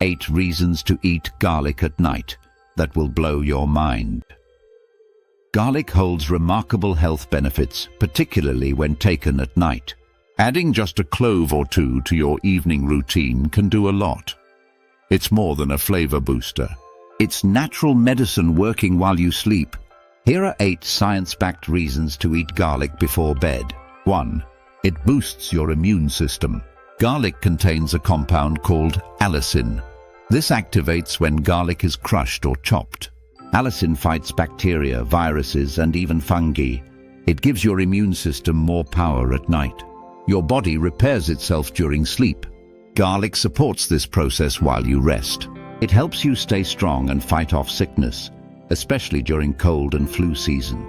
8 reasons to eat garlic at night that will blow your mind. Garlic holds remarkable health benefits, particularly when taken at night. Adding just a clove or two to your evening routine can do a lot. It's more than a flavor booster. It's natural medicine working while you sleep. Here are 8 science-backed reasons to eat garlic before bed. 1. It boosts your immune system. Garlic contains a compound called allicin. This activates when garlic is crushed or chopped. Allicin fights bacteria, viruses, and even fungi. It gives your immune system more power at night. Your body repairs itself during sleep. Garlic supports this process while you rest. It helps you stay strong and fight off sickness, especially during cold and flu season.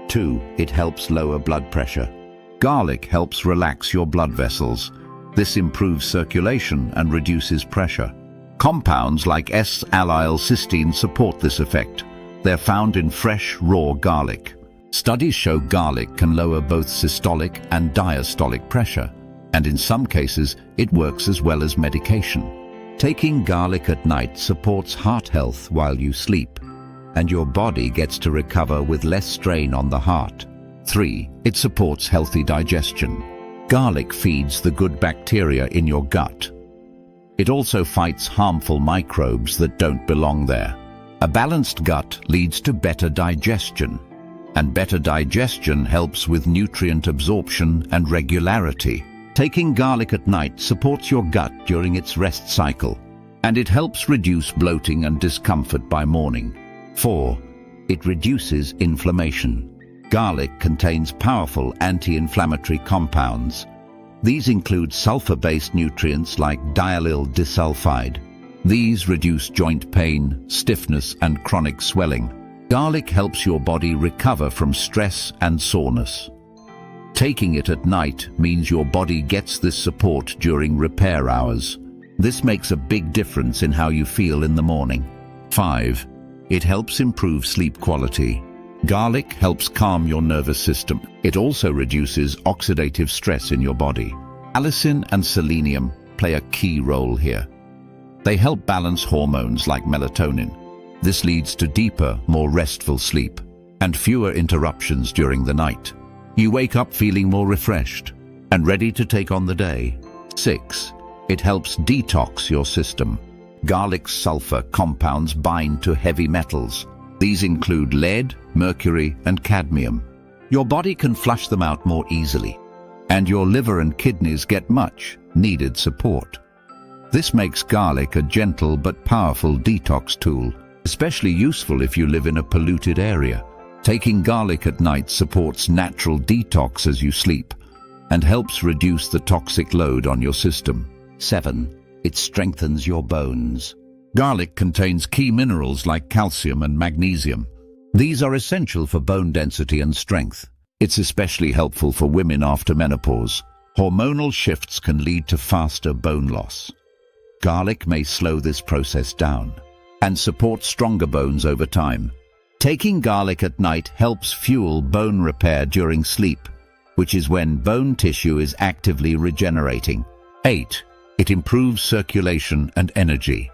2. It helps lower blood pressure. Garlic helps relax your blood vessels. This improves circulation and reduces pressure. Compounds like S-allylcysteine support this effect. They're found in fresh, raw garlic. Studies show garlic can lower both systolic and diastolic pressure, and in some cases, it works as well as medication. Taking garlic at night supports heart health while you sleep, and your body gets to recover with less strain on the heart. 3. It supports healthy digestion. Garlic feeds the good bacteria in your gut. It also fights harmful microbes that don't belong there. A balanced gut leads to better digestion, and better digestion helps with nutrient absorption and regularity. Taking garlic at night supports your gut during its rest cycle, and it helps reduce bloating and discomfort by morning. 4. It reduces inflammation. Garlic contains powerful anti-inflammatory compounds. These include sulfur-based nutrients like diallyl disulfide. These reduce joint pain, stiffness, and chronic swelling. Garlic helps your body recover from stress and soreness. Taking it at night means your body gets this support during repair hours. This makes a big difference in how you feel in the morning. 5. It helps improve sleep quality. Garlic helps calm your nervous system. It also reduces oxidative stress in your body. Allicin and selenium play a key role here. They help balance hormones like melatonin. This leads to deeper, more restful sleep and fewer interruptions during the night. You wake up feeling more refreshed and ready to take on the day. 6. It helps detox your system. Garlic's sulfur compounds bind to heavy metals. These include lead, mercury, and cadmium. Your body can flush them out more easily, and your liver and kidneys get much needed support. This makes garlic a gentle but powerful detox tool, especially useful if you live in a polluted area. Taking garlic at night supports natural detox as you sleep and helps reduce the toxic load on your system. 7. It strengthens your bones. Garlic contains key minerals like calcium and magnesium. These are essential for bone density and strength. It's especially helpful for women after menopause. Hormonal shifts can lead to faster bone loss. Garlic may slow this process down and support stronger bones over time. Taking garlic at night helps fuel bone repair during sleep, which is when bone tissue is actively regenerating. 8. It improves circulation and energy.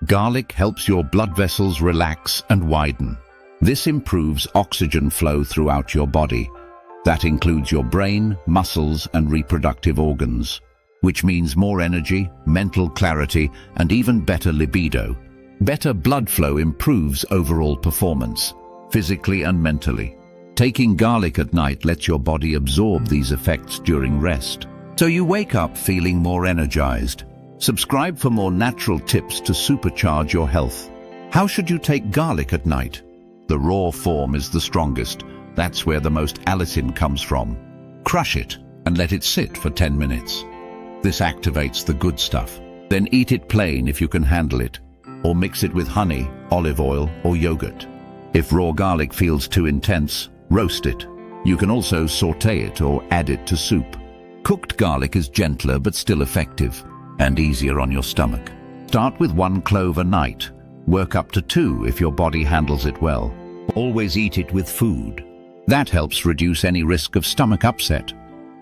Garlic helps your blood vessels relax and widen. This improves oxygen flow throughout your body. That includes your brain, muscles, and reproductive organs, which means more energy, mental clarity, and even better libido. Better blood flow improves overall performance, physically and mentally. Taking garlic at night lets your body absorb these effects during rest, so you wake up feeling more energized. Subscribe for more natural tips to supercharge your health. How should you take garlic at night? The raw form is the strongest. That's where the most allicin comes from. Crush it and let it sit for 10 minutes. This activates the good stuff. Then eat it plain if you can handle it, or mix it with honey, olive oil, or yogurt. If raw garlic feels too intense, roast it. You can also sauté it or add it to soup. Cooked garlic is gentler but still effective and easier on your stomach. Start with 1 clove a night. Work up to 2 if your body handles it well. Always eat it with food. That helps reduce any risk of stomach upset.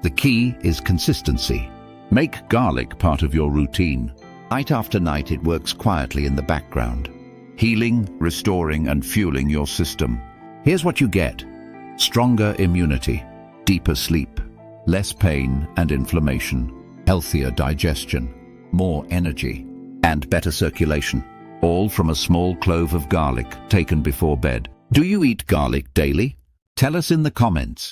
The key is consistency. Make garlic part of your routine. Night after night, it works quietly in the background, healing, restoring, and fueling your system. Here's what you get: stronger immunity, deeper sleep, less pain and inflammation, healthier digestion, more energy, and better circulation, all from a small clove of garlic taken before bed. Do you eat garlic daily? Tell us in the comments.